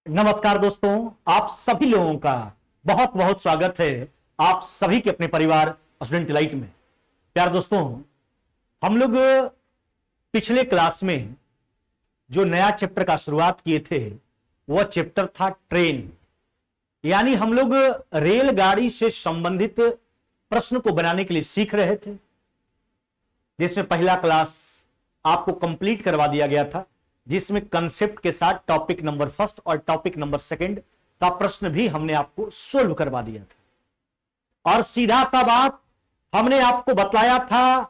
नमस्कार दोस्तों, आप सभी लोगों का बहुत बहुत स्वागत है आप सभी के अपने परिवार स्टूडेंट लाइट में। प्यार दोस्तों, हम लोग पिछले क्लास में जो नया चैप्टर का शुरुआत किए थे वह चैप्टर था ट्रेन। यानी हम लोग रेलगाड़ी से संबंधित प्रश्न को बनाने के लिए सीख रहे थे, जिसमें पहला क्लास आपको कंप्लीट करवा दिया गया था, जिसमें कंसेप्ट के साथ टॉपिक नंबर फर्स्ट और टॉपिक नंबर सेकंड का प्रश्न भी हमने आपको सोल्व करवा दिया था। और सीधा सा बात हमने आपको बताया था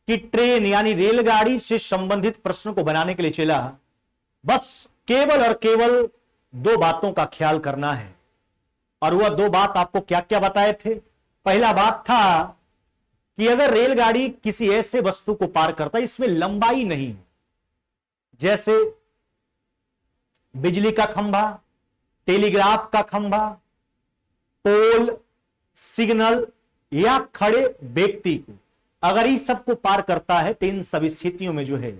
कि ट्रेन यानी रेलगाड़ी से संबंधित प्रश्नों को बनाने के लिए चला, बस केवल और केवल दो बातों का ख्याल करना है। और वह दो बात आपको क्या क्या बताए थे? पहला बात था कि अगर रेलगाड़ी किसी ऐसे वस्तु को पार करता है इसमें लंबाई नहीं है, जैसे बिजली का खंभा, टेलीग्राफ का खंभा, पोल, सिग्नल या खड़े व्यक्ति को, अगर इस सब को पार करता है तो इन सभी स्थितियों में जो है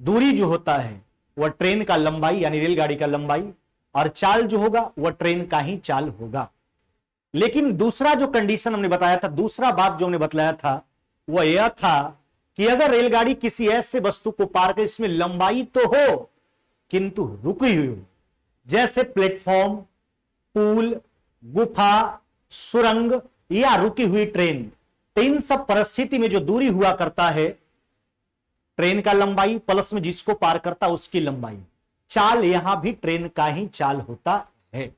दूरी जो होता है वह ट्रेन का लंबाई यानी रेलगाड़ी का लंबाई, और चाल जो होगा वह ट्रेन का ही चाल होगा। लेकिन दूसरा जो कंडीशन हमने बताया था, दूसरा बात जो हमने बतलाया था वह यह था कि अगर रेलगाड़ी किसी ऐसे वस्तु को पार कर इसमें लंबाई तो हो किंतु रुकी हुई हो, जैसे प्लेटफॉर्म, पुल, गुफा, सुरंग या रुकी हुई ट्रेन, तो इन सब परिस्थिति में जो दूरी हुआ करता है ट्रेन का लंबाई प्लस में जिसको पार करता उसकी लंबाई, चाल यहां भी ट्रेन का ही चाल होता है।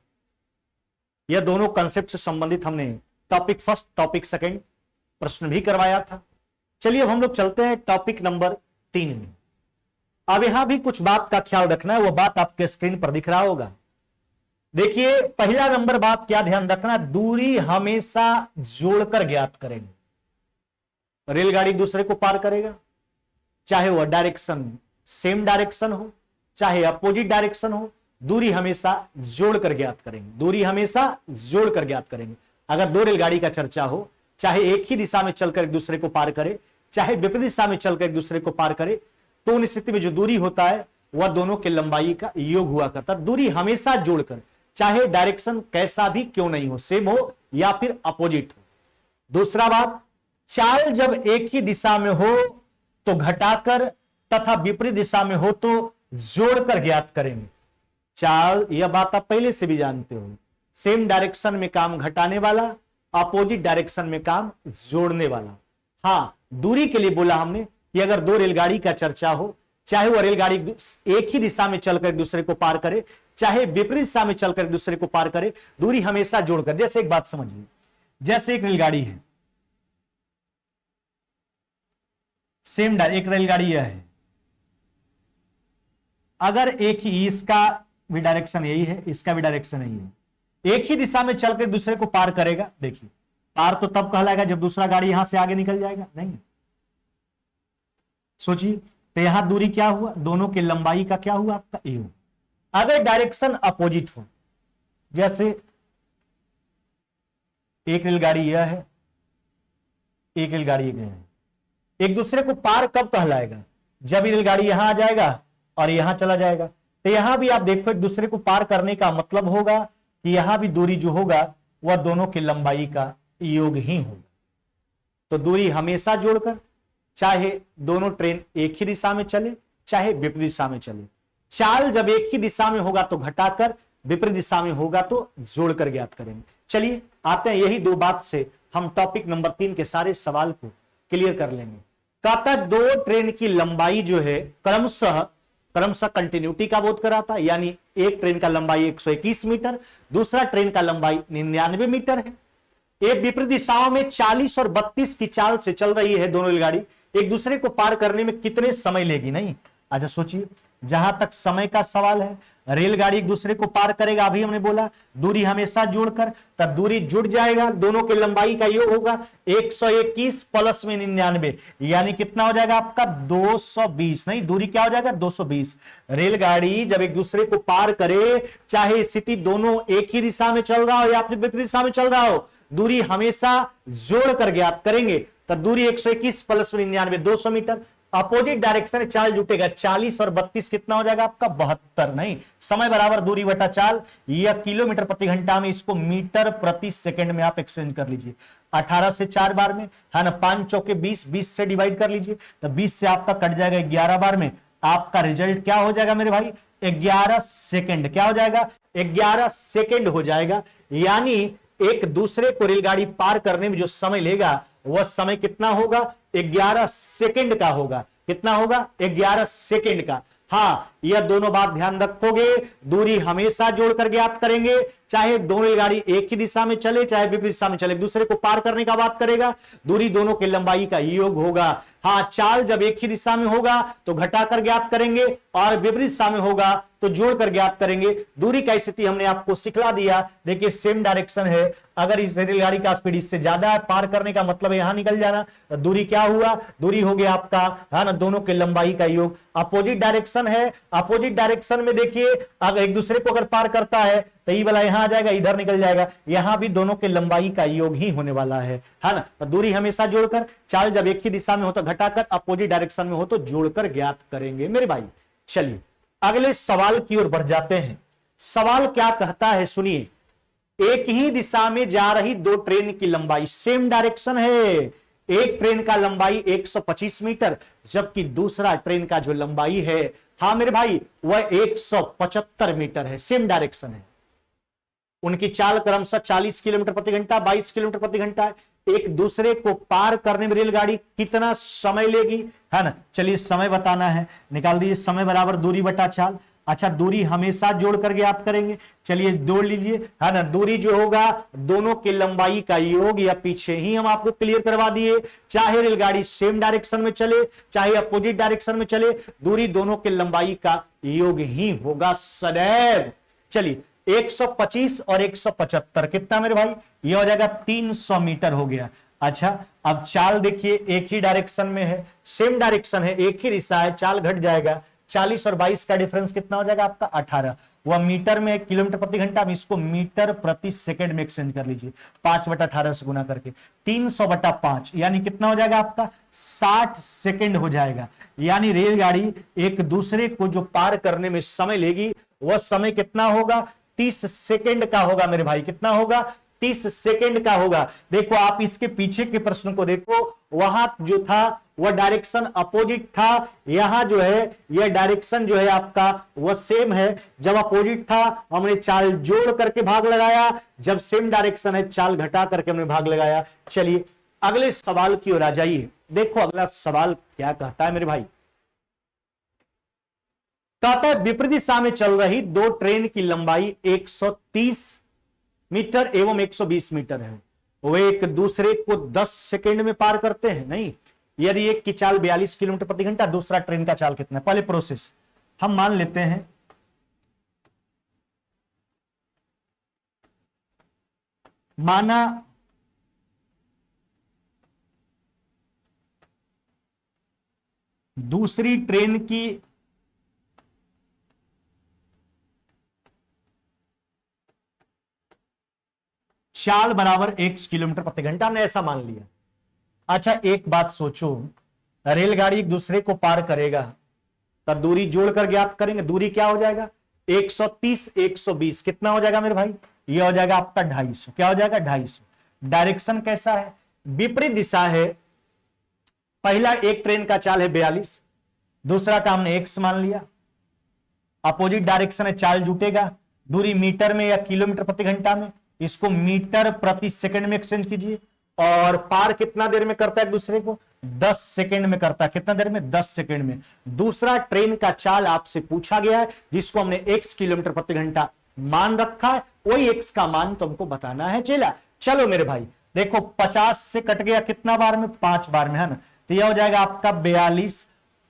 यह दोनों कंसेप्ट से संबंधित हमने टॉपिक फर्स्ट टॉपिक सेकंड प्रश्न भी करवाया था। चलिए अब हम लोग चलते हैं टॉपिक नंबर 3 में। अब यहां भी कुछ बात का ख्याल रखना है, वो बात आपके स्क्रीन पर दिख रहा होगा। देखिए पहला नंबर बात क्या ध्यान रखना, दूरी हमेशा जोड़कर ज्ञात करेंगे। रेलगाड़ी दूसरे को पार करेगा, चाहे वह डायरेक्शन सेम डायरेक्शन हो चाहे अपोजिट डायरेक्शन हो, दूरी हमेशा जोड़कर ज्ञात करेंगे। दूरी हमेशा जोड़कर ज्ञात करेंगे। अगर दो रेलगाड़ी का चर्चा हो, चाहे एक ही दिशा में चलकर एक दूसरे को पार करे चाहे विपरीत दिशा में चलकर एक दूसरे को पार करे, तो उन स्थिति में जो दूरी होता है वह दोनों के लंबाई का योग हुआ करता है। दूरी हमेशा जोड़कर, चाहे डायरेक्शन कैसा भी क्यों नहीं हो, सेम हो या फिर अपोजिट हो। दूसरा बात, चाल जब एक ही दिशा में हो तो घटाकर तथा विपरीत दिशा में हो तो जोड़कर ज्ञात करेंगे। चाल, यह बात आप पहले से भी जानते हो, सेम डायरेक्शन में काम घटाने वाला, अपोजिट डायरेक्शन में काम जोड़ने वाला। हां, दूरी के लिए बोला हमने कि अगर दो रेलगाड़ी का चर्चा हो, चाहे वह रेलगाड़ी एक ही दिशा में चलकर एक दूसरे को पार करे चाहे विपरीत दिशा में चलकर एक दूसरे को पार करे, दूरी हमेशा जोड़कर। जैसे एक बात समझिए, जैसे एक रेलगाड़ी है, सेम एक रेलगाड़ी यह है, अगर एक ही, इसका भी डायरेक्शन यही है, इसका भी डायरेक्शन यही है, एक ही दिशा में चलकर दूसरे को पार करेगा। देखिए पार तो तब कहलाएगा जब दूसरा गाड़ी यहां से आगे निकल जाएगा, नहीं? सोचिए, तो यहां दूरी क्या हुआ, दोनों की लंबाई का क्या हुआ आपका ए हुआ। अगर डायरेक्शन अपोजिट हो, जैसे एक रेलगाड़ी यह है, एक रेलगाड़ी यह है, एक दूसरे को पार कब कहलाएगा, जब रेलगाड़ी यहां आ जाएगा और यहां चला जाएगा। तो यहां भी आप देखो एक दूसरे को पार करने का मतलब होगा कि यहां भी दूरी जो होगा वह दोनों की लंबाई का योग ही होगा। तो दूरी हमेशा जोड़कर, चाहे दोनों ट्रेन एक ही दिशा में चले चाहे विपरीत दिशा में चले। चाल जब एक ही दिशा में होगा तो घटाकर, विपरीत दिशा में होगा तो जोड़कर ज्ञात करेंगे। चलिए आते हैं, यही दो बात से हम टॉपिक नंबर 3 के सारे सवाल को क्लियर कर लेंगे। कहता है दो ट्रेन की लंबाई जो है क्रमशः कंटिन्यूटी का बोध कराता है, यानी एक ट्रेन का लंबाई 121 मीटर, दूसरा ट्रेन का लंबाई 99 मीटर है। एक विपरीत दिशाओं में 40 और 32 की चाल से चल रही है दोनों रेलगाड़ी, एक दूसरे को पार करने में कितने समय लेगी? नहीं, अच्छा सोचिए, जहां तक समय का सवाल है, रेलगाड़ी एक दूसरे को पार करेगा, अभी हमने बोला दूरी हमेशा जोड़कर, तब दूरी जुड़ जाएगा, दोनों के लंबाई का योग होगा 121 प्लस में 99, यानी कितना हो जाएगा आपका 220। नहीं, दूरी क्या हो जाएगा 220। रेलगाड़ी जब एक दूसरे को पार करे, चाहे स्थिति दोनों एक ही दिशा में चल रहा हो या फिर विपरीत दिशा में चल रहा हो, दूरी हमेशा जोड़कर ज्ञात करेंगे। तो दूरी 121 प्लस में 99 200 मीटर। अपोजिट डायरेक्शन में चाल जुटेगा 40 और 32 कितना हो जाएगा आपका 72, नहीं समय बराबर दूरी बटा चाल या किलोमीटर प्रति घंटा में, इसको मीटर प्रति सेकंड में आप एक्सचेंज कर लीजिए। 18 से 4 बार में है ना, 5 चौके 20, 20 से डिवाइड कर लीजिए तो 20 से आपका कट जाएगा 11 बार में, आपका रिजल्ट क्या हो जाएगा मेरे भाई 11 सेकंड। क्या हो जाएगा 11 सेकंड हो जाएगा। यानी एक दूसरे को रेलगाड़ी पार करने में जो समय लेगा वह समय कितना होगा 11 सेकंड का होगा। कितना होगा 11 सेकंड का। हाँ, यह दोनों बात ध्यान रखोगे, दूरी हमेशा जोड़कर ज्ञात करेंगे, चाहे दोनों रेलगाड़ी एक ही दिशा में चले चाहे विपरीत दिशा में चले, दूसरे को पार करने का बात करेगा, दूरी दोनों की लंबाई का योग होगा। हाँ, चाल जब एक ही दिशा में होगा तो घटाकर ज्ञात करेंगे और विपरीत दिशा में होगा तो जोड़कर ज्ञात करेंगे। दूरी का स्थिति हमने आपको सिखला दिया। देखिए सेम डायरेक्शन है, अगर इस रेलगाड़ी का स्पीड इससे ज्यादा है, पार करने का मतलब यहां निकल जाना, तो दूरी क्या हुआ, दूरी हो गया आपका है ना दोनों के लंबाई का योग। अपोजिट डायरेक्शन है, अपोजिट डायरेक्शन में देखिए अगर एक दूसरे को अगर पार करता है तो ये वाला यहां आ जाएगा, इधर निकल जाएगा, यहां भी दोनों के लंबाई का योग ही होने वाला है ना। तो दूरी हमेशा जोड़कर, चाल जब एक ही दिशा में हो तो घटाकर, अपोजिट डायरेक्शन में हो तो जोड़कर ज्ञात करेंगे मेरे भाई। चलिए अगले सवाल की ओर बढ़ जाते हैं। सवाल क्या कहता है सुनिए, एक ही दिशा में जा रही दो ट्रेन की लंबाई, सेम डायरेक्शन है, एक ट्रेन का लंबाई 125 मीटर जबकि दूसरा ट्रेन का जो लंबाई है हाँ मेरे भाई वह 175 मीटर है, सेम डायरेक्शन है। उनकी चाल क्रमशः 40 किलोमीटर प्रति घंटा 22 किलोमीटर प्रति घंटा है। एक दूसरे को पार करने में रेलगाड़ी कितना समय लेगी है ना। चलिए समय बताना है, निकाल दीजिए, समय बराबर दूरी बटा चाल। अच्छा, दूरी हमेशा जोड़ करके आप करेंगे, चलिए जोड़ लीजिए है ना। दूरी जो होगा दोनों की लंबाई का योग, या पीछे ही हम आपको क्लियर करवा दिए, चाहे रेलगाड़ी सेम डायरेक्शन में चले चाहे अपोजिट डायरेक्शन में चले, दूरी दोनों के लंबाई का योग ही होगा सदैव। चलिए 125 और 175 कितना मेरे भाई, ये हो जाएगा 300 मीटर हो गया। अच्छा, अब चाल देखिए एक ही डायरेक्शन में है, सेम डायरेक्शन है, एक ही दिशा है, चाल घट जाएगा, 40 और 22 का डिफरेंस कितना हो जाएगा आपका 18। वह मीटर में किलोमीटर प्रति घंटा, अब इसको मीटर प्रति सेकंड में एक्सचेंज कर लीजिए, 5/18 से गुना करके 300/5 यानी कितना हो जाएगा आपका 60 सेकंड हो जाएगा। यानी रेलगाड़ी एक दूसरे को जो पार करने में समय लेगी वह समय कितना होगा 30 सेकंड का होगा मेरे भाई। कितना होगा 30 सेकंड का होगा। देखो आप इसके पीछे के प्रश्न को देखो, वहां जो था वह डायरेक्शन अपोजिट था, यहां जो है यह डायरेक्शन जो है आपका वह सेम है। जब अपोजिट था हमने चाल जोड़ करके भाग लगाया, जब सेम डायरेक्शन है चाल घटा करके हमने भाग लगाया। चलिए अगले सवाल की ओर आ जाइए। देखो अगला सवाल क्या कहता है मेरे भाई, कहता है विपरीत दिशा में चल रही दो ट्रेन की लंबाई 130 मीटर एवं 120 मीटर है, वे एक दूसरे को 10 सेकंड में पार करते हैं। नहीं, यदि एक की चाल 42 किलोमीटर प्रति घंटा, दूसरा ट्रेन का चाल कितना है। पहले प्रोसेस हम मान लेते हैं माना दूसरी ट्रेन की चाल बराबर 1 किलोमीटर प्रति घंटा, हमने ऐसा मान लिया। अच्छा एक बात सोचो, रेलगाड़ी एक दूसरे को पार करेगा तब दूरी जोड़कर ज्ञात करेंगे, दूरी क्या हो जाएगा 130 120 कितना हो जाएगा मेरे भाई, ये हो जाएगा आपका 250। क्या हो जाएगा 250। डायरेक्शन कैसा है, विपरीत दिशा है। पहला एक ट्रेन का चाल है 42, दूसरा का हमने x मान लिया, अपोजिट डायरेक्शन है चाल जुटेगा, दूरी मीटर में या किलोमीटर प्रति घंटा में, इसको मीटर प्रति सेकंड में एक्सचेंज कीजिए। और पार कितना देर में करता है एक दूसरे को 10 सेकंड में करता है। कितना देर में 10 सेकंड में। दूसरा ट्रेन का चाल आपसे पूछा गया है जिसको हमने x किलोमीटर प्रति घंटा मान रखा है, वही x का मान तुमको बताना है। चलो मेरे भाई देखो 50 से कट गया कितना बार में 5 बार में है ना, तो यह हो जाएगा आपका 42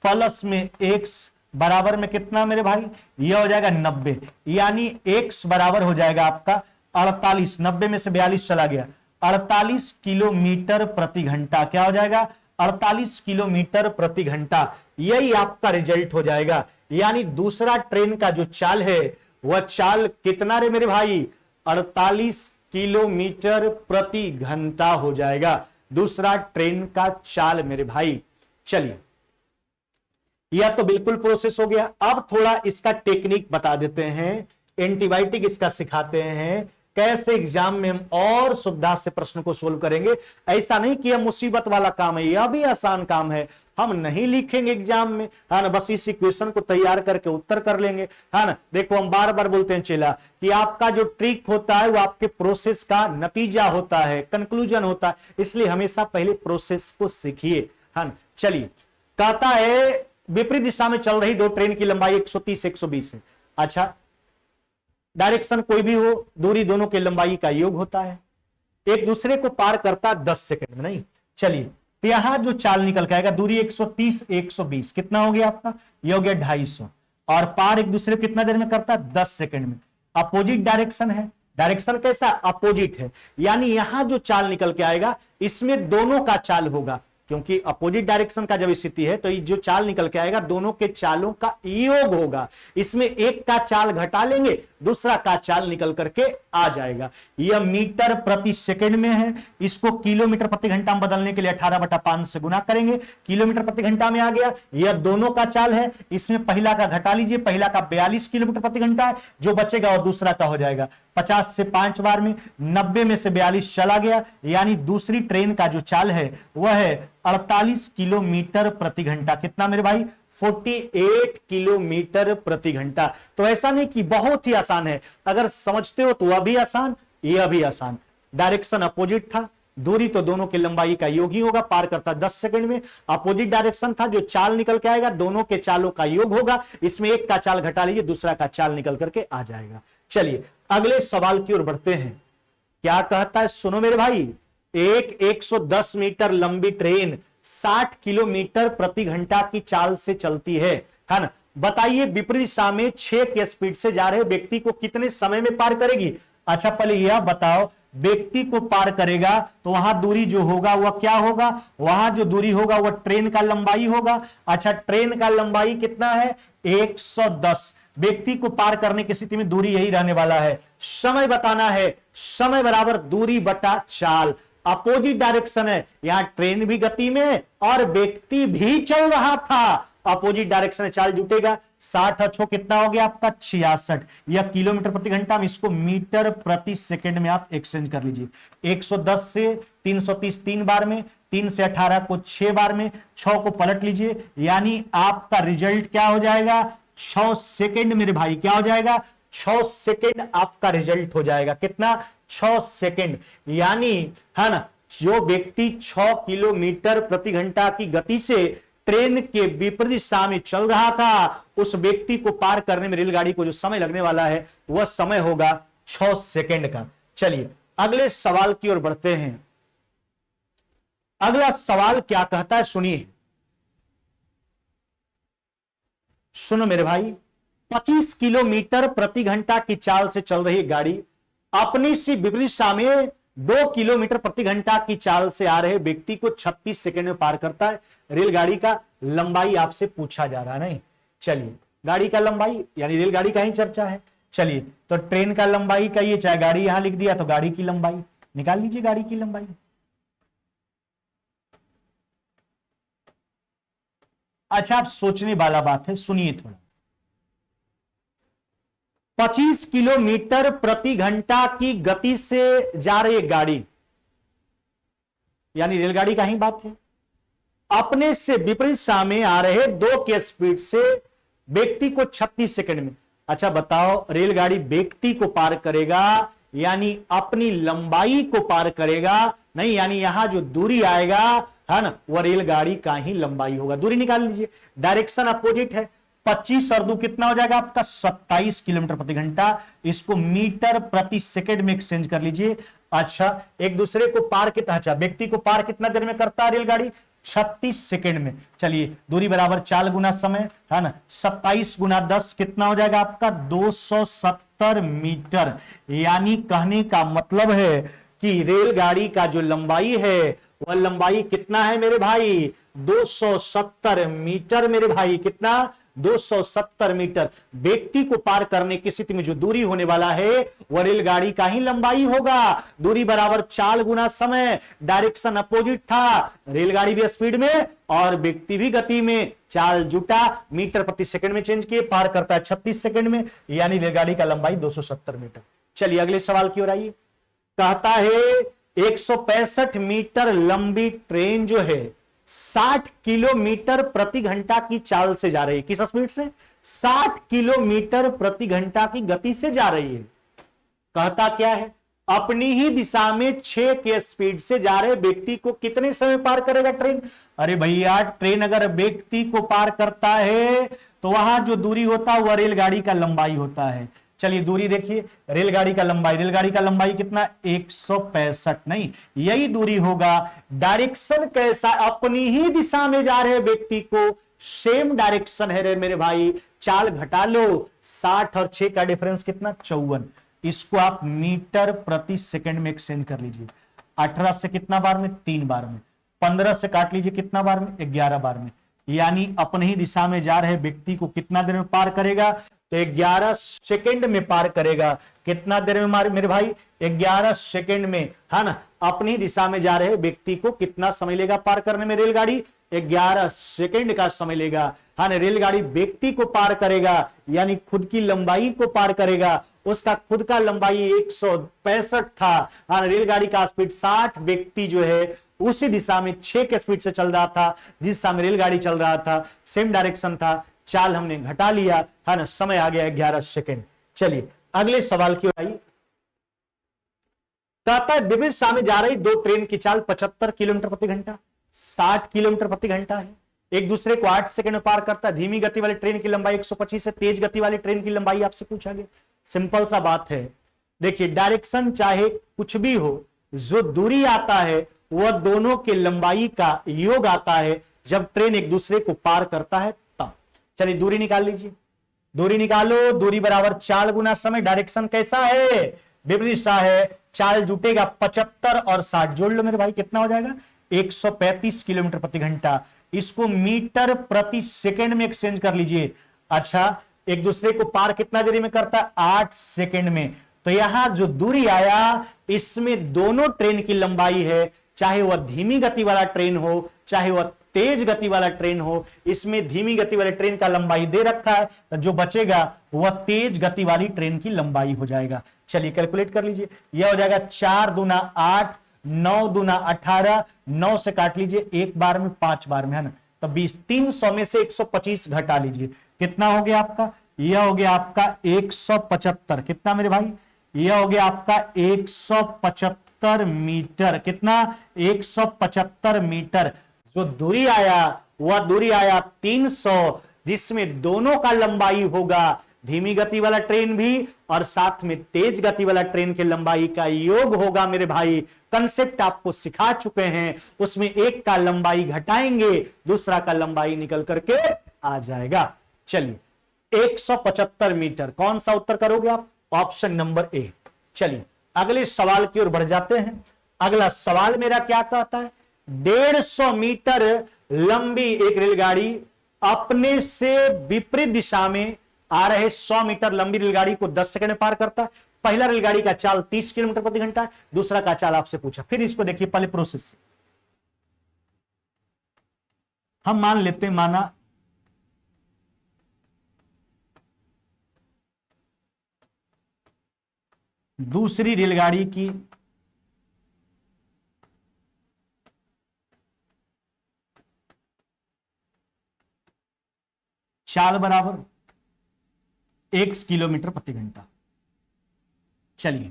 प्लस में x बराबर में कितना मेरे भाई, यह हो जाएगा 90। यानी x बराबर हो जाएगा आपका 48, 90 में से 42 चला गया 48 किलोमीटर प्रति घंटा। क्या हो जाएगा 48 किलोमीटर प्रति घंटा, यही आपका रिजल्ट हो जाएगा। यानी दूसरा ट्रेन का जो चाल है वह चाल कितना रे मेरे भाई 48 किलोमीटर प्रति घंटा हो जाएगा, दूसरा ट्रेन का चाल मेरे भाई। चलिए यह तो बिल्कुल प्रोसेस हो गया। अब थोड़ा इसका टेक्निक बता देते हैं, एंटीबायोटिक इसका सिखाते हैं, कैसे एग्जाम में हम और सुविधा से प्रश्न को सोल्व करेंगे। ऐसा नहीं कि यह मुसीबत वाला काम है, यह भी आसान काम है, हम नहीं लिखेंगे एग्जाम में, है ना, बस इस इक्वेशन को तैयार करके उत्तर कर लेंगे, है ना। देखो हम बार बार बोलते हैं चेला कि आपका जो ट्रिक होता है वो आपके प्रोसेस का नतीजा होता है, कंक्लूजन होता है, इसलिए हमेशा पहले प्रोसेस को सीखिए, है ना। चलिए, कहता है विपरीत दिशा में चल रही दो ट्रेन की लंबाई 130 120 है। अच्छा, डायरेक्शन कोई भी हो, दूरी दोनों के लंबाई का योग होता है, एक दूसरे को पार करता 10 सेकंड में। नहीं, चलिए, तो यहां जो चाल निकल के आएगा, दूरी 130 120 कितना हो गया आपका, ये हो गया 250, और पार एक दूसरे को कितना देर में करता है, 10 सेकंड में। अपोजिट डायरेक्शन है, डायरेक्शन कैसा, अपोजिट है, यानी यहां जो चाल निकल के आएगा इसमें दोनों का चाल होगा, क्योंकि अपोजिट डायरेक्शन का जब स्थिति है तो ये जो चाल निकल के आएगा दोनों के चालों का योग होगा, इसमें एक का चाल घटा लेंगे, दूसरा का चाल निकल करके आ जाएगा। यह मीटर प्रति सेकंड में है, इसको किलोमीटर प्रति घंटा में बदलने के लिए 18/5 से गुना करेंगे, किलोमीटर प्रति घंटा में आ गया। यह दोनों का चाल है, इसमें पहला का घटा लीजिए, पहला का 42 किलोमीटर प्रति घंटा है, जो बचेगा और दूसरा का हो जाएगा 50 से 5 बार में, 90 में से 42 चला गया, यानी दूसरी ट्रेन का जो चाल है वह है 48 किलोमीटर प्रति घंटा। कितना मेरे भाई, 48 किलोमीटर प्रति घंटा। तो ऐसा नहीं कि बहुत ही आसान है, अगर समझते हो तो वह भी आसान, यह भी आसान। डायरेक्शन अपोजिट था, दूरी तो दोनों की लंबाई का योग ही होगा, पार करता 10 सेकंड में। अपोजिट डायरेक्शन था, जो चाल निकल के आएगा दोनों के चालों का योग होगा, इसमें एक का चाल घटा लीजिए, दूसरा का चाल निकल करके आ जाएगा। चलिए अगले सवाल की ओर बढ़ते हैं। क्या कहता है, सुनो मेरे भाई, एक 110 मीटर लंबी ट्रेन 60 किलोमीटर प्रति घंटा की चाल से चलती है ना। बताइए विपरीत दिशा में 6 के स्पीड से जा रहे व्यक्ति को कितने समय में पार करेगी। अच्छा, पहले यह बताओ, व्यक्ति को पार करेगा तो वहां दूरी जो होगा वह क्या होगा, वहां जो दूरी होगा वह ट्रेन का लंबाई होगा। अच्छा, ट्रेन का लंबाई कितना है, 110। व्यक्ति को पार करने की स्थिति में दूरी यही रहने वाला है, समय बताना है, समय बराबर दूरी बटा चाल। अपोजिट डायरेक्शन है, यहां ट्रेन भी गति में और व्यक्ति भी चल रहा था, अपोजिट डायरेक्शन में चाल जुटेगा। 60 अच्छो कितना हो गया आपका, 66। यह किलोमीटर प्रति घंटा में, इसको मीटर प्रति सेकंड में आप एक्सचेंज कर लीजिए। 110 से 330 3 बार में, 3 से 18 को 6 बार में, 6 को पलट लीजिए, यानी आपका रिजल्ट क्या हो जाएगा, 6 सेकंड मेरे भाई। क्या हो जाएगा, 6 सेकंड आपका रिजल्ट हो जाएगा। कितना, 6 सेकंड। यानी है ना, जो व्यक्ति 6 किलोमीटर प्रति घंटा की गति से ट्रेन के विपरीत दिशा में चल रहा था, उस व्यक्ति को पार करने में रेलगाड़ी को जो समय लगने वाला है वह समय होगा 6 सेकंड का। चलिए अगले सवाल की ओर बढ़ते हैं। अगला सवाल क्या कहता है, सुनिए, सुनो मेरे भाई, 25 किलोमीटर प्रति घंटा की चाल से चल रही गाड़ी अपनी सी विपरीत दिशा में 2 किलोमीटर प्रति घंटा की चाल से आ रहे व्यक्ति को 36 सेकंड में पार करता है। रेलगाड़ी का लंबाई आपसे पूछा जा रहा है। नहीं, चलिए गाड़ी का लंबाई, यानी रेलगाड़ी का ही चर्चा है। चलिए, तो ट्रेन का लंबाई का ये, चाहे गाड़ी यहां लिख दिया तो गाड़ी की लंबाई निकाल लीजिए, गाड़ी की लंबाई। अच्छा, आप सोचने वाला बात है, सुनिए थोड़ा। 25 किलोमीटर प्रति घंटा की गति से जा रही गाड़ी, यानी रेलगाड़ी का ही बात है, अपने से विपरीत दिशा में आ रहे 2 के स्पीड से व्यक्ति को 36 सेकंड में। अच्छा बताओ, रेलगाड़ी व्यक्ति को पार करेगा यानी अपनी लंबाई को पार करेगा? नहीं, यानी यहां जो दूरी आएगा है ना, वह रेलगाड़ी का ही लंबाई होगा। दूरी निकाल लीजिए, डायरेक्शन अपोजिट है, 25 और 2 कितना हो जाएगा आपका, 27 किलोमीटर प्रति घंटा। इसको मीटर प्रति सेकंड में एक्सचेंज कर लीजिए। अच्छा, एक दूसरे को पार कितना, अच्छा व्यक्ति को पार कितना देर में करता है रेलगाड़ी, 36 सेकंड में। चलिए, दूरी बराबर चाल गुना समय है ना, 27 गुना 10 कितना हो जाएगा आपका, 270 मीटर। यानी कहने का मतलब है कि रेलगाड़ी का जो लंबाई है वह लंबाई कितना है मेरे भाई, 270 मीटर मेरे भाई। कितना, 270 मीटर। व्यक्ति को पार करने की स्थिति में जो दूरी होने वाला है वह रेलगाड़ी का ही लंबाई होगा। दूरी बराबर चाल गुना समय, डायरेक्शन अपोजिट था, रेलगाड़ी भी स्पीड में और व्यक्ति भी गति में। चाल जुटा, मीटर प्रति सेकंड में चेंज किए, पार करता है 36 सेकंड में, यानी रेलगाड़ी का लंबाई 270 मीटर। चलिए अगले सवाल की ओर आइए। कहता है 165 मीटर लंबी ट्रेन जो है 60 किलोमीटर प्रति घंटा की चाल से जा रही है। किस स्पीड से? 60 किलोमीटर प्रति घंटा की गति से जा रही है। कहता क्या है? अपनी ही दिशा में 6 के स्पीड से जा रहे व्यक्ति को कितने समय पार करेगा ट्रेन? अरे भैया, ट्रेन अगर व्यक्ति को पार करता है तो वहां जो दूरी होता है वह रेलगाड़ी का लंबाई होता है। चलिए दूरी देखिए, रेलगाड़ी का लंबाई कितना? 165 नहीं, यही दूरी होगा। डायरेक्शन कैसा? अपनी ही दिशा में जा रहे व्यक्ति को सेम डायरेक्शन है रे मेरे भाई। चाल घटा लो, 60 और 6 का डिफरेंस कितना? 54। इसको आप मीटर प्रति सेकंड में एक्सचेंज कर लीजिए। 18 से कितना बार में? 3 बार में। 15 से काट लीजिए कितना बार में? 11 बार में। यानी अपनी ही दिशा में जा रहे व्यक्ति को कितना देर में पार करेगा? तो 11 सेकंड में पार करेगा। कितना देर में मेरे भाई? 11 सेकंड में, है ना। अपनी दिशा में जा रहे व्यक्ति को कितना समय लेगा पार करने में? रेलगाड़ी 11 सेकंड का समय लेगा, है ना। रेलगाड़ी व्यक्ति को पार करेगा, यानी खुद की लंबाई को पार करेगा। उसका खुद का लंबाई 165 था, है ना। रेलगाड़ी का स्पीड 60, व्यक्ति जो है उसी दिशा में 6 के स्पीड से चल रहा था जिस दिशा में रेलगाड़ी चल रहा था, सेम डायरेक्शन था। चाल हमने घटा लिया, है ना। समय आ गया 11 सेकंड। चलिए अगले सवाल की ओर आइए। कहता है विपरीत दिशा में जा रही दो ट्रेन की चाल 75 किलोमीटर प्रति घंटा, 60 किलोमीटर प्रति घंटा है। एक दूसरे को 8 सेकंड में पार करता है। धीमी गति वाली ट्रेन की लंबाई 125 है, तेज गति वाली ट्रेन की लंबाई आपसे पूछा गया। सिंपल सा बात है। देखिए डायरेक्शन चाहे कुछ भी हो, जो दूरी आता है वह दोनों के लंबाई का योग आता है जब ट्रेन एक दूसरे को पार करता है तब। चलिए दूरी निकाल लीजिए, दूरी निकालो। दूरी बराबर चाल गुना समय। डायरेक्शन कैसा है? विपरीत दिशा है। चाल जुटेगा 75 और 60 जोड़ लो मेरे भाई, कितना हो जाएगा? 135 किलोमीटर प्रति घंटा। इसको मीटर प्रति सेकंड में एक्सचेंज कर लीजिए। अच्छा, एक दूसरे को पार कितना देरी में करता है? 8 सेकंड में। तो यहां जो दूरी आया इसमें दोनों ट्रेन की लंबाई है, चाहे वह धीमी गति वाला ट्रेन हो चाहे वह तेज गति वाला ट्रेन हो। इसमें धीमी गति वाले ट्रेन का लंबाई दे रखा है, तो जो बचेगा वह तेज गति वाली ट्रेन की लंबाई हो जाएगा। चलिए कैलकुलेट कर लीजिए। यह हो जाएगा 4 दूना 8, 9 दूना 18, 9 से काट लीजिए एक बार में 5 बार में, है ना। तो 20, 300 में से 125 घटा लीजिए, कितना हो गया आपका? यह हो गया आपका 175। कितना मेरे भाई? यह हो गया आपका 175 मीटर। कितना? 175 मीटर। जो दूरी आया वह दूरी आया 300, जिसमें दोनों का लंबाई होगा, धीमी गति वाला ट्रेन भी और साथ में तेज गति वाला ट्रेन के लंबाई का योग होगा मेरे भाई। कंसेप्ट आपको सिखा चुके हैं, उसमें एक का लंबाई घटाएंगे, दूसरा का लंबाई निकल करके आ जाएगा। चलिए 175 मीटर। कौन सा उत्तर करोगे आप? Option number A. चलिए अगले सवाल की ओर बढ़ जाते हैं। अगला सवाल मेरा क्या कहता है? 150 मीटर लंबी एक रेलगाड़ी अपने से विपरीत दिशा में आ रहे 100 मीटर लंबी रेलगाड़ी को 10 सेकंड में पार करता है। पहला रेलगाड़ी का चाल 30 किलोमीटर प्रति घंटा है, दूसरा का चाल आपसे पूछा। फिर इसको देखिए पहले प्रोसेस से। हम मान लेते हैं, माना दूसरी रेलगाड़ी की चाल बराबर 1 किलोमीटर प्रति घंटा। चलिए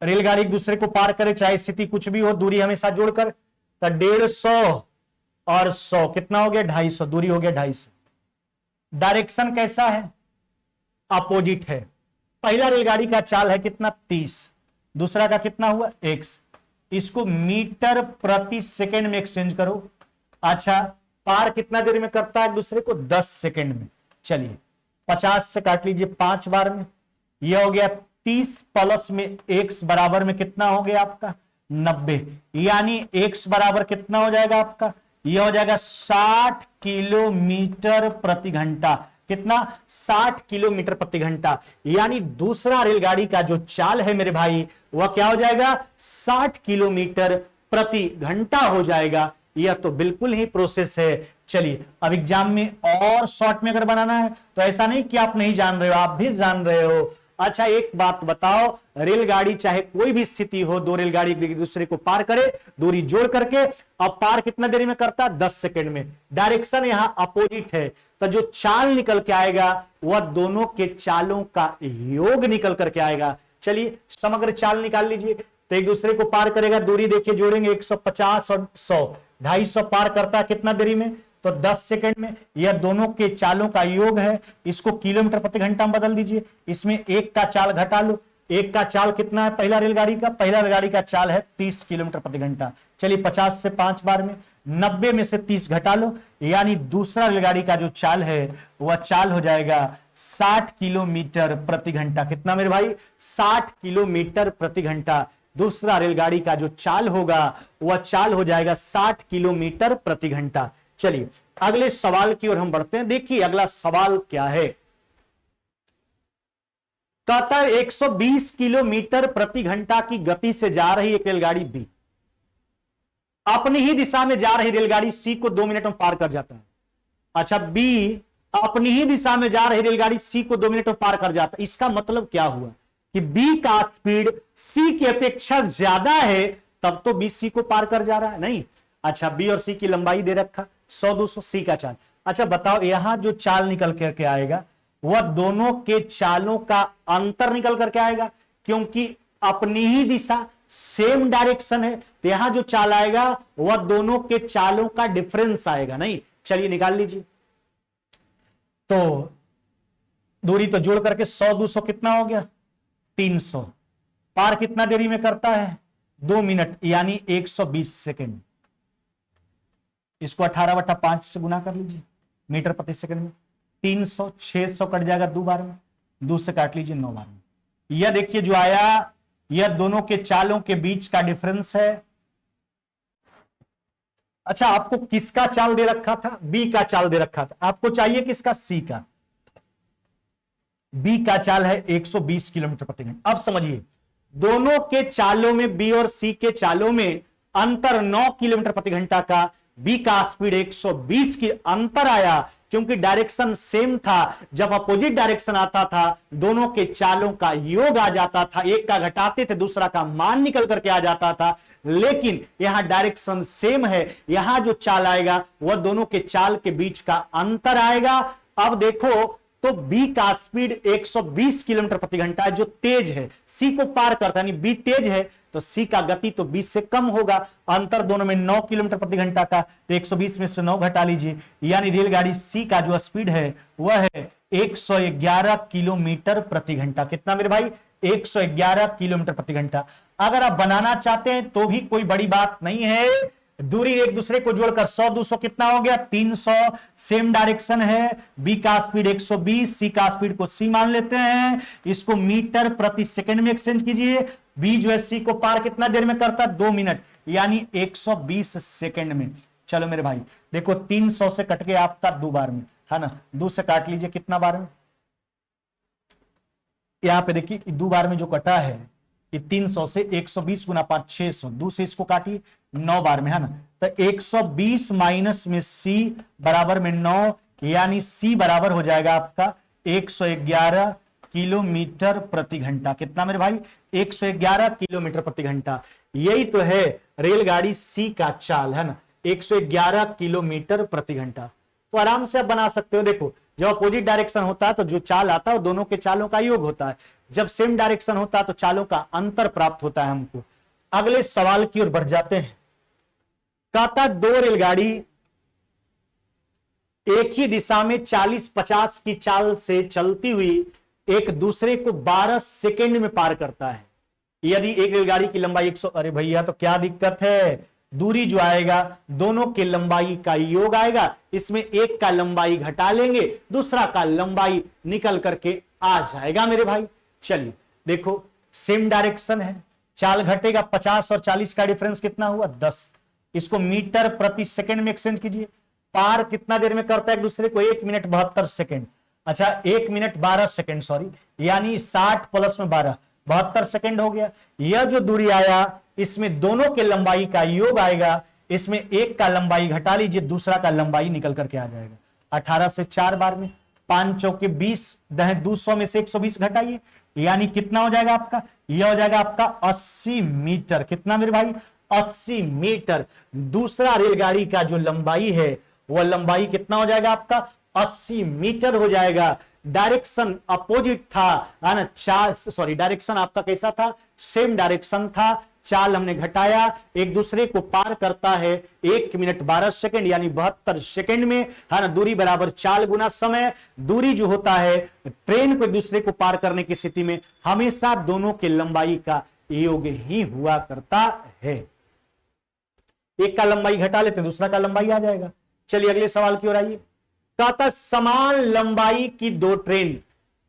रेलगाड़ी एक दूसरे को पार करे, चाहे स्थिति कुछ भी हो, दूरी हमेशा जोड़कर। तो 150 और 100 कितना हो गया? 250। दूरी हो गया 250। डायरेक्शन कैसा है? अपोजिट है। पहला रेलगाड़ी का चाल है कितना? 30। दूसरा का कितना हुआ? x। इसको मीटर प्रति सेकंड में एक्सचेंज करो। अच्छा, पार कितना देर में करता है दूसरे को? 10 सेकंड में। चलिए 50 से काट लीजिए 5 बार में। यह हो गया 30 प्लस में x बराबर में कितना हो गया आपका? 90। यानी x बराबर कितना हो जाएगा आपका? यह हो जाएगा 60 किलोमीटर प्रति घंटा। कितना? 60 किलोमीटर प्रति घंटा। यानी दूसरा रेलगाड़ी का जो चाल है मेरे भाई वह क्या हो जाएगा? 60 किलोमीटर प्रति घंटा हो जाएगा। यह तो बिल्कुल ही प्रोसेस है। चलिए अब एग्जाम में और शॉर्ट में अगर बनाना है तो ऐसा नहीं कि आप नहीं जान रहे हो, आप भी जान रहे हो। अच्छा एक बात बताओ, रेलगाड़ी चाहे कोई भी स्थिति हो, दो रेलगाड़ी एक दूसरे को पार करे, दूरी जोड़ करके, अब पार कितना देरी में करता है? 10 सेकंड में। डायरेक्शन यहां अपोजिट है तो जो चाल निकल के आएगा वह दोनों के चालों का योग निकल करके आएगा। चलिए समग्र चाल निकाल लीजिए। तो एक दूसरे को पार करेगा, दूरी देखिए जोड़ेंगे 150 और 100, 250 पार करता है कितना देरी में? तो 10 सेकंड में। यह दोनों के चालों का योग है। इसको किलोमीटर प्रति घंटा में बदल दीजिए। इसमें एक का चाल घटा लो। एक का चाल कितना है पहला रेलगाड़ी का? पहला रेलगाड़ी का चाल है 30 किलोमीटर प्रति घंटा। चलिए 50 से 5 बार में, 90 में से 30 घटा लो, यानी दूसरा रेलगाड़ी का जो चाल है वह चाल हो जाएगा 60 किलोमीटर प्रति घंटा। कितना मेरे भाई? 60 किलोमीटर प्रति घंटा। दूसरा रेलगाड़ी का जो चाल होगा वह चाल हो जाएगा 60 किलोमीटर प्रति घंटा। चलिए अगले सवाल की ओर हम बढ़ते हैं। देखिए अगला सवाल क्या है। कहता है 120 किलोमीटर प्रति घंटा की गति से जा रही एक रेलगाड़ी बी अपनी ही दिशा में जा रही रेलगाड़ी सी को 2 मिनट में पार कर जाता है। अच्छा, बी अपनी ही दिशा में जा रही रेलगाड़ी सी को 2 मिनट में पार कर जाता है। इसका मतलब क्या हुआ कि बी का स्पीड सी की अपेक्षा ज्यादा है, तब तो बी सी को पार कर जा रहा है। नहीं, अच्छा बी और सी की लंबाई दे रखा 100 200, सी का चाल। अच्छा बताओ यहां जो चाल निकल करके आएगा वह दोनों के चालों का अंतर निकल करके आएगा, क्योंकि अपनी ही दिशा सेम डायरेक्शन है, तो यहां जो चाल आएगा वह दोनों के चालों का डिफरेंस आएगा। नहीं, चलिए निकाल लीजिए। तो दूरी तो जोड़ करके 100 200 कितना हो गया? 300। पार कितना देरी में करता है? 2 मिनट, यानी 120 सेकेंड। इसको 18/5 से गुना कर लीजिए मीटर प्रति सेकंड में। 300, 600 कट जाएगा 2 बार में, 2 से काट लीजिए 9 बार में। यह देखिए जो आया यह दोनों के चालों के बीच का डिफरेंस है। अच्छा आपको किसका चाल दे रखा था? बी का चाल दे रखा था। आपको चाहिए किसका? सी का। बी का चाल है 120 किलोमीटर प्रति घंटा। अब समझिए दोनों के चालों में, बी और सी के चालों में अंतर 9 किलोमीटर प्रति घंटा का। बी का स्पीड 120 की अंतर आया क्योंकि डायरेक्शन सेम था। जब अपोजिट डायरेक्शन आता था दोनों के चालों का योग आ जाता था, एक का घटाते थे दूसरा का मान निकल करके आ जाता था। लेकिन यहां डायरेक्शन सेम है, यहां जो चाल आएगा वह दोनों के चाल के बीच का अंतर आएगा। अब देखो तो बी का स्पीड 120 किलोमीटर प्रति घंटा है जो तेज है, सी को पार करता है, यानी बी तेज है तो सी का गति तो 20 से कम होगा। अंतर दोनों में 9 किलोमीटर प्रति घंटा का, तो 120 में से 9 घटा लीजिए, यानी रेलगाड़ी सी का जो स्पीड है वह है 111 किलोमीटर प्रति घंटा। कितना मेरे भाई? 111 किलोमीटर प्रति घंटा। अगर आप बनाना चाहते हैं तो भी कोई बड़ी बात नहीं है। दूरी एक दूसरे को जोड़कर 100 200 कितना हो गया? 300। सेम डायरेक्शन है, बी का स्पीड 120, सी का स्पीड को सी मान लेते हैं। इसको मीटर प्रति सेकंड में एक्सचेंज कीजिए। बी जो है सी को पार कितना देर में करता? 2 मिनट, यानी 120 सेकंड में। चलो मेरे भाई देखो 300 से कट के आपका 2 बार में है ना, 2 से काट लीजिए कितना बार में? यहां पे देखिए 2 बार में जो कटा है ये 300 से 120 गुना 5 600, 2 से इसको काटिए 9 बार में है ना। तो 120 माइनस में सी बराबर में 9, यानी सी बराबर हो जाएगा आपका 111 किलोमीटर प्रति घंटा। कितना मेरे भाई? 111 किलोमीटर प्रति घंटा। यही तो है रेलगाड़ी सी का चाल है ना, 111 किलोमीटर प्रति घंटा। तो आराम से आप बना सकते हो। देखो जब अपोजिट डायरेक्शन होता है तो जो चाल आता है वो दोनों के चालों का योग होता है, जब सेम डायरेक्शन होता है तो चालों का अंतर प्राप्त होता है हमको। अगले सवाल की ओर बढ़ जाते हैं। कहता 2 रेलगाड़ी एक ही दिशा में 40-50 की चाल से चलती हुई एक दूसरे को 12 सेकेंड में पार करता है। यदि एक रेलगाड़ी की लंबाई 100, अरे भैया तो क्या दिक्कत है? दूरी जो आएगा दोनों के लंबाई का योग आएगा, इसमें एक का लंबाई घटा लेंगे, दूसरा का लंबाई निकल करके आ जाएगा मेरे भाई। चलिए देखो सेम डायरेक्शन है, चाल घटेगा, 50 और 40 का डिफरेंस कितना हुआ? 10। इसको मीटर प्रति सेकंड में एक्सचेंज कीजिए। पार कितना देर में करता है एक दूसरे को? 1 मिनट 72 सेकंड। अच्छा 1 मिनट 12 सेकंड, सॉरी, यानी 60 प्लस में 12, 72 सेकंड हो गया। यह जो दूरी आया इसमें दोनों के लंबाई का योग आएगा, इसमें एक का लंबाई घटा लीजिए, दूसरा का लंबाई निकल करके आ जाएगा। 18 से 4 बार में 5 चौके 20, 200 में से 120 घटाइए, यानी कितना हो जाएगा आपका? यह हो जाएगा आपका 80 मीटर। कितना मेरे भाई? 80 मीटर। दूसरा रेलगाड़ी का जो लंबाई है वह लंबाई कितना हो जाएगा आपका? 80 मीटर हो जाएगा। डायरेक्शन अपोजिट था, है ना? चाल, सॉरी, डायरेक्शन आपका कैसा था? सेम डायरेक्शन था। चाल हमने घटाया, एक दूसरे को पार करता है 1 मिनट 12 सेकंड यानी 72 सेकंड में, है ना? दूरी बराबर चाल गुना समय। दूरी जो होता है ट्रेन को एक दूसरे को पार करने की स्थिति में हमेशा दोनों के लंबाई का योग ही हुआ करता है। एक का लंबाई घटा लेते हैं, दूसरा का लंबाई आ जाएगा। चलिए अगले सवाल की ओर आइए। कहता समान लंबाई की दो ट्रेन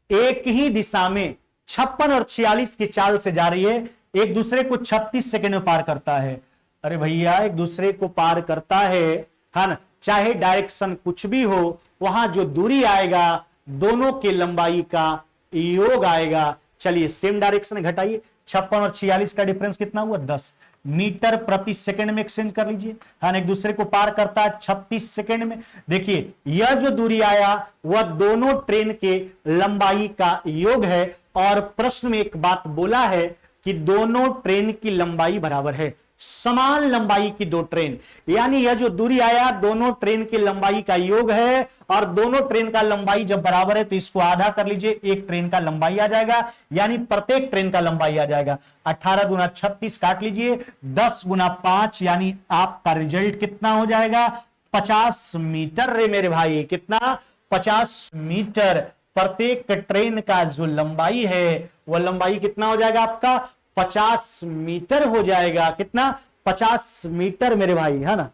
एक ही दिशा में 56 और 46 की चाल से जा रही है, एक दूसरे को 36 सेकंड में पार करता है। अरे भैया, एक दूसरे को पार करता है ना? चाहे डायरेक्शन कुछ भी हो, वहां जो दूरी आएगा दोनों के लंबाई का योग आएगा। चलिए सेम डायरेक्शन घटाइए, 56 और 46 का डिफरेंस कितना हुआ? 10 मीटर प्रति सेकंड में एक्सचेंज कर लीजिए। हाँ, एक दूसरे को पार करता है 36 सेकंड में। देखिए यह जो दूरी आया वह दोनों ट्रेन के लंबाई का योग है, और प्रश्न में एक बात बोला है कि दोनों ट्रेन की लंबाई बराबर है। समान लंबाई की दो ट्रेन, यानी यह जो दूरी आया दोनों ट्रेन की लंबाई का योग है, और दोनों ट्रेन का लंबाई जब बराबर है तो इसको आधा कर लीजिए, एक ट्रेन का लंबाई आ जाएगा, यानी प्रत्येक ट्रेन का लंबाई आ जाएगा। 18 गुना 36 काट लीजिए, 10 गुना 5, यानी आपका रिजल्ट कितना हो जाएगा? 50 मीटर। रे मेरे भाई, कितना? 50 मीटर। प्रत्येक ट्रेन का जो लंबाई है वह लंबाई कितना हो जाएगा आपका? 50 मीटर हो जाएगा। कितना? 50 मीटर मेरे भाई, है ना?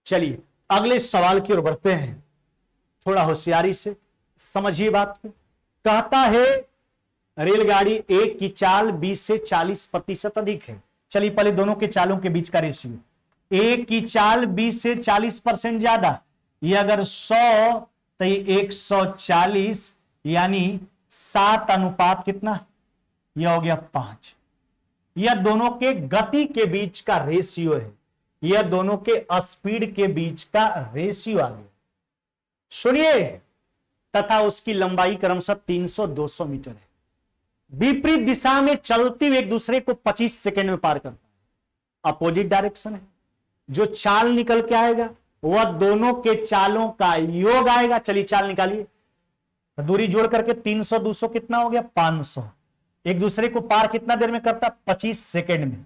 चलिए अगले सवाल की ओर बढ़ते हैं, थोड़ा होशियारी से समझिए बात को। कहता है रेलगाड़ी एक की चाल 20 से 40% अधिक है। चलिए पहले दोनों के चालों के बीच का रेशियो, एक की चाल 20 से 40% ज्यादा, ये अगर 100 तो ये 140, यानी 7 अनुपात कितना? यह हो गया 5। यह दोनों के गति के बीच का रेशियो है, यह दोनों के स्पीड के बीच का रेशियो आ गया। सुनिए, तथा उसकी लंबाई क्रमशः 300-200 मीटर है। विपरीत दिशा में चलती हुई एक दूसरे को 25 सेकंड में पार करता है। अपोजिट डायरेक्शन है, जो चाल निकल के आएगा वह दोनों के चालों का योग आएगा। चलिए चाल निकालिए, दूरी जोड़ करके 300-200 कितना हो गया? 500। एक दूसरे को पार कितना देर में करता? 25 सेकंड में।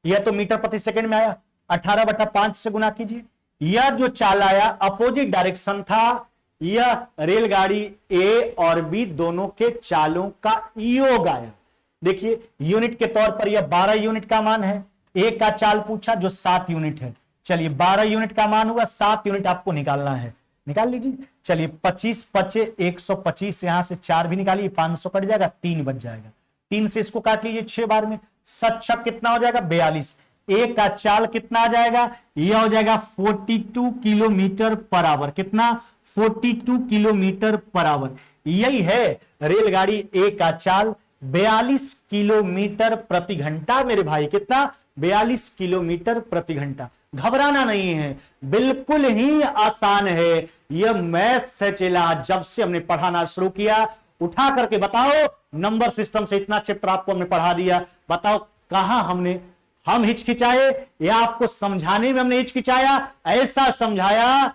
यह तो मीटर प्रति सेकंड में आया, 18/5 से गुना कीजिए। यह जो चाल आया अपोजिट डायरेक्शन था, यह रेलगाड़ी ए और बी दोनों के चालों का योग आया। देखिए यूनिट के तौर पर यह 12 यूनिट का मान है। ए का चाल पूछा जो 7 यूनिट है। चलिए 12 यूनिट का मान हुआ, 7 यूनिट आपको निकालना है, निकाल लीजिए। चलिए 25 बचे 125, यहां से 4 भी निकालिए, 500 कट जाएगा, 3 बच जाएगा। 3 से इसको काट लीजिए 6 बार में, 7 कितना हो जाएगा? 42। एक का चाल कितना आ जाएगा? यह हो जाएगा 42 किलोमीटर पर आवर। कितना? 42 किलोमीटर पर आवर। यही है रेलगाड़ी ए का चाल, 42 किलोमीटर प्रति घंटा मेरे भाई। कितना? 42 किलोमीटर प्रति घंटा। घबराना नहीं है, बिल्कुल ही आसान है। यह मैथ से चला, जब से हमने पढ़ाना शुरू किया। उठा करके बताओ, नंबर सिस्टम से इतना चैप्टर आपको हमने पढ़ा दिया, बताओ कहां हम हिचकिचाए या आपको समझाने में हमने हिचकिचाया? ऐसा समझाया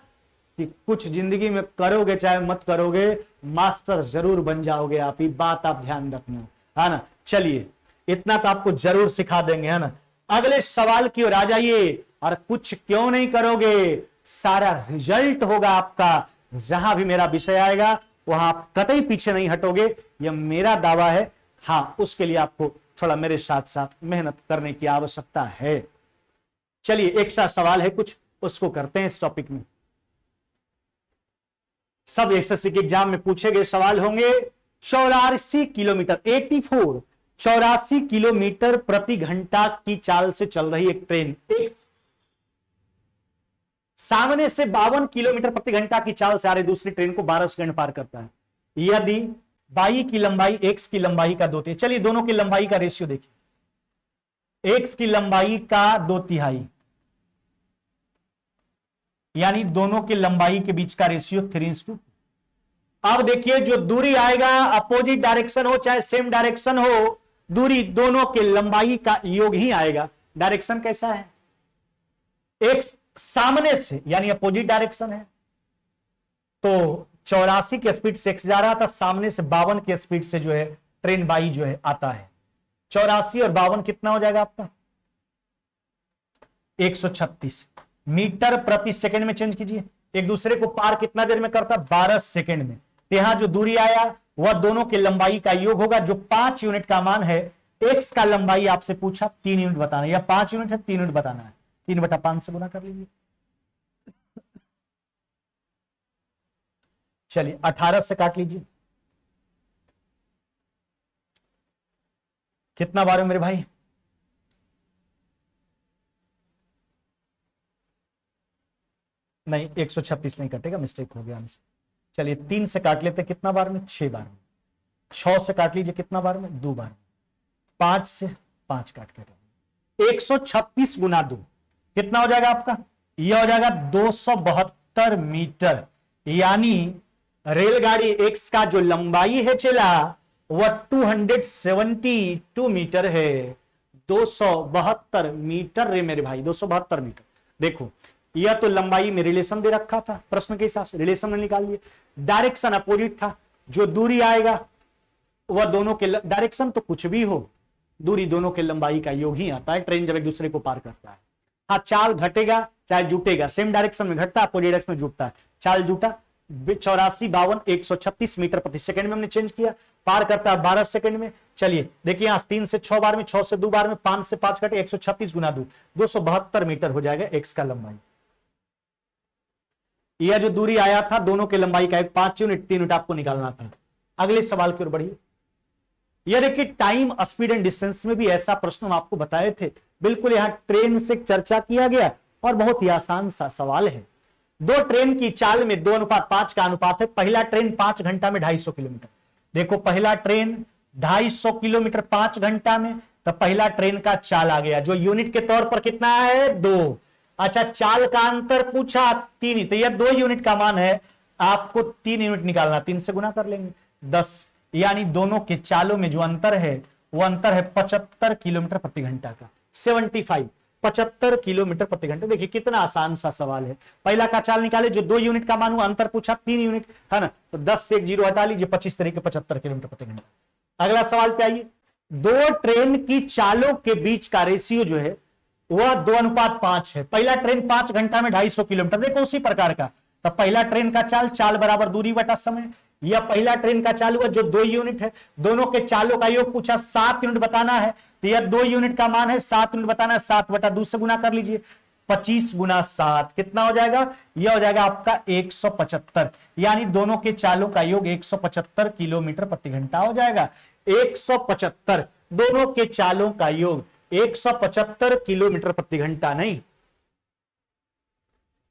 कि कुछ जिंदगी में करोगे चाहे मत करोगे, मास्टर जरूर बन जाओगे आप। ये बात आप ध्यान रखना, है ना? चलिए इतना तो आपको जरूर सिखा देंगे, है ना? अगले सवाल की ओर आ जाइए। और कुछ क्यों नहीं करोगे, सारा रिजल्ट होगा आपका। जहां भी मेरा विषय आएगा वहां आप कतई पीछे नहीं हटोगे, यह मेरा दावा है। हाँ, उसके लिए आपको थोड़ा मेरे साथ साथ मेहनत करने की आवश्यकता है। चलिए एक सा सवाल है कुछ, उसको करते हैं इस टॉपिक में। सब एसएससी के एग्जाम में पूछे गए सवाल होंगे। 84 किलोमीटर 84 84 किलोमीटर प्रति घंटा की चाल से चल रही एक ट्रेन एक सामने से 52 किलोमीटर प्रति घंटा की चाल से आ रही दूसरी ट्रेन को 12 सेकंड पार करता है। यदि बाई की लंबाई एक्स की लंबाई का 2/3, चलिए दोनों की लंबाई का रेशियो देखिए, एक्स की लंबाई का 2/3 यानी दोनों की लंबाई के बीच का रेशियो 3:2। अब देखिए जो दूरी आएगा, अपोजिट डायरेक्शन हो चाहे सेम डायरेक्शन हो, दूरी दोनों के लंबाई का योग ही आएगा। डायरेक्शन कैसा है, एक्स सामने से यानी अपोजिट डायरेक्शन है, तो 84 की स्पीड से एक्स जा रहा था, सामने से 52 की स्पीड से जो है ट्रेन बाई जो है आता है। 84 और 52 कितना हो जाएगा आपका 136 मीटर प्रति सेकंड में चेंज कीजिए। एक दूसरे को पार कितना देर में करता, 12 सेकंड में। यहां जो दूरी आया वह दोनों के लंबाई का योग होगा, जो 5 यूनिट का मान है। एक्स का लंबाई आपसे पूछा 3 यूनिट बताना, या 5 यूनिट है 3 यूनिट बताना है, 3/5 से गुना कर लीजिए। चलिए 18 से काट लीजिए, कितना बार है मेरे भाई, नहीं 136 नहीं कटेगा, मिस्टेक हो गया हमसे। चलिए 3 से काट लेते, कितना बार में, 6 बार में। 6 से काट लीजिए, कितना बार में, 2 बार में। 5 से 5 काट के 136 गुना 2 कितना हो जाएगा आपका, यह हो जाएगा 272 मीटर। यानी रेलगाड़ी एक्स का जो लंबाई है चला वह 272 मीटर है। 272 मीटर रे मेरे भाई, 272 मीटर। देखो यह तो लंबाई में रिलेशन दे रखा था, प्रश्न के हिसाब से रिलेशन में निकाल लिए। डायरेक्शन अपोजिट था, जो दूरी आएगा वह दोनों के डायरेक्शन तो कुछ भी हो, दूरी दोनों के लंबाई का योग ही आता है ट्रेन जब एक दूसरे को पार करता है। हाँ चाल घटेगा चाहे जुटेगा, सेम डायरेक्शन में घटता है अपोजिट डायरेक्शन में जुटता है। चाल जुटा 84, 52, 136 मीटर प्रति सेकंड में हमने चेंज किया, पार करता है 12 सेकंड में। चलिए देखिए यहां 3 से 6 बार में, 6 से 2 बार में, 5 से 5 कटे, 136 गुना 2 272 मीटर हो जाएगा एक्स का लंबाई। यह जो दूरी आया था दोनों के लंबाई का 5 यूनिट 3 यूनिट आपको निकालना था। अगले सवाल की ओर बढ़िए। यह देखिए टाइम स्पीड एंड डिस्टेंस में भी ऐसा प्रश्न हम आपको बताए थे, बिल्कुल यहां ट्रेन से चर्चा किया गया और बहुत ही आसान सा सवाल है। दो ट्रेन की चाल में 2:5 का अनुपात है। पहला ट्रेन 5 घंटा में 250 किलोमीटर, देखो पहला ट्रेन 250 किलोमीटर 5 घंटा में, तो पहला ट्रेन का चाल आ गया, जो यूनिट के तौर पर कितना है 2। अच्छा चाल का अंतर पूछा 3, तो यह 2 यूनिट का मान है, आपको 3 यूनिट निकालना, 3 से गुना कर लेंगे 10, यानी दोनों के चालों में जो अंतर है वो अंतर है 75 किलोमीटर प्रति घंटा का। 75 किलोमीटर प्रति घंटा। देखिए कितना आसान सा सवाल है। पहला का चाल निकाले, जो 2 यूनिट का मान हुआ, अंतर पूछा 3 यूनिट है ना, तो 10 से 1 जीरो हटा लीजिए, 25 तरीके 75 किलोमीटर प्रति घंटा। अगला सवाल पे आइए। दो ट्रेन की चालों के बीच का रेशियो जो है वह 2:5 है। पहला ट्रेन 5 घंटा में 250 किलोमीटर, देखो उसी प्रकार का, तो पहला ट्रेन का चाल बराबर दूरी बटा समय। यह पहला ट्रेन का चाल हुआ जो 2 यूनिट है, दोनों के चालों का योग पूछा 7 यूनिट बताना है, तो यह 2 यूनिट का मान है, 7 यूनिट बताना है, 7/2 से गुना कर लीजिए, 25 गुना 7 कितना हो जाएगा, यह हो जाएगा आपका 175, यानी दोनों के चालों का योग 175 किलोमीटर प्रति घंटा हो जाएगा। 175 दोनों के चालों का योग 175 किलोमीटर प्रति घंटा। नहीं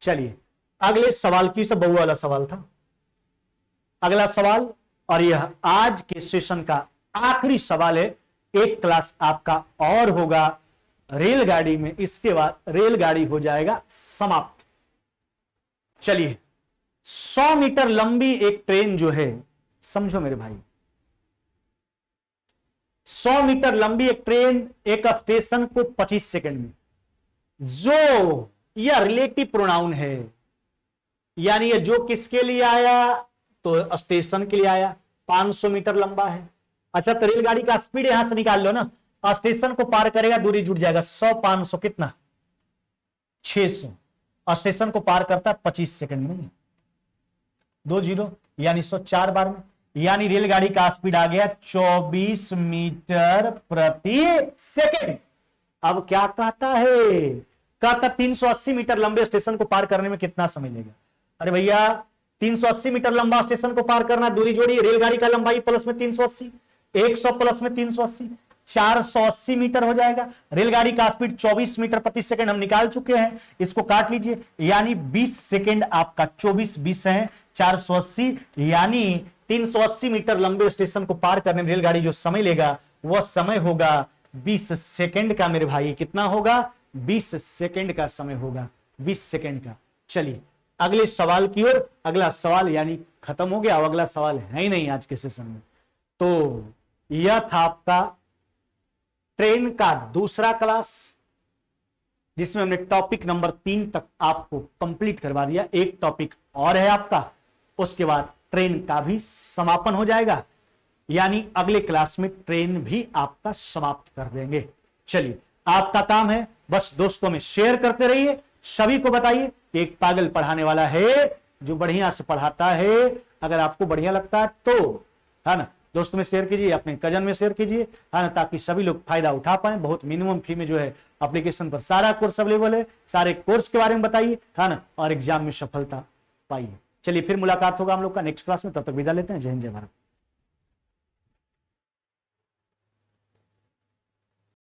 चलिए अगले सवाल की, सब बहु वाला सवाल था। अगला सवाल, और यह आज के सेशन का आखिरी सवाल है, एक क्लास आपका और होगा रेलगाड़ी में, इसके बाद रेलगाड़ी हो जाएगा समाप्त। चलिए 100 मीटर लंबी एक ट्रेन जो है, समझो मेरे भाई, 100 मीटर लंबी एक ट्रेन एक स्टेशन को 25 सेकंड में, जो यह रिलेटिव प्रोनाउन है, यानी ये जो किसके लिए आया, तो स्टेशन के लिए आया, 500 मीटर लंबा है। अच्छा तो रेलगाड़ी का स्पीड यहां से निकाल लो ना, स्टेशन को पार करेगा दूरी जुट जाएगा 100 500 कितना 600, स्टेशन को पार करता है 25 सेकंड में, 2 जीरो यानी 104 बार में, यानी रेलगाड़ी का स्पीड आ गया 24 मीटर प्रति सेकंड। अब क्या कहता है, कहता 380 मीटर लंबे स्टेशन को पार करने में कितना समय लेगा। अरे भैया 380 मीटर लंबा स्टेशन को पार करना, दूरी जोड़िए, रेलगाड़ी का लंबाई प्लस में 380, 100 प्लस में 380, 480 मीटर हो जाएगा। रेलगाड़ी का स्पीड 24 मीटर प्रति सेकंड हम निकाल चुके हैं, इसको काट लीजिए, यानी 20 सेकंड आपका 24 है 480, यानी 380 मीटर लंबे स्टेशन को पार करने में रेलगाड़ी जो समय लेगा वह समय होगा 20 सेकंड का मेरे भाई। कितना होगा? 20 सेकंड का समय होगा, 20 सेकंड का। चलिए अगले सवाल की ओर। अगला सवाल यानी खत्म हो गया, अगला सवाल है ही नहीं आज के सेशन में। तो यह था आपका ट्रेन का दूसरा क्लास, जिसमें हमने टॉपिक नंबर 3 तक आपको कंप्लीट करवा दिया। एक टॉपिक और है आपका, उसके बाद ट्रेन का भी समापन हो जाएगा, यानी अगले क्लास में ट्रेन भी आपका समाप्त कर देंगे। चलिए आपका काम है बस दोस्तों में शेयर करते रहिए, सभी को बताइए कि एक पागल पढ़ाने वाला है जो बढ़िया से पढ़ाता है। अगर आपको बढ़िया लगता है तो है ना दोस्तों में शेयर कीजिए, अपने कजन में शेयर कीजिए, है ना, ताकि सभी लोग फायदा उठा पाए। बहुत मिनिमम फी में जो है एप्लीकेशन पर सारा कोर्स अवेलेबल है। सारे कोर्स के बारे में बताइए, है ना, और एग्जाम में सफलता पाइए। चलिए फिर मुलाकात होगा हम लोग का नेक्स्ट क्लास में, तब तक विदा लेते हैं। जय हिंद जय भारत।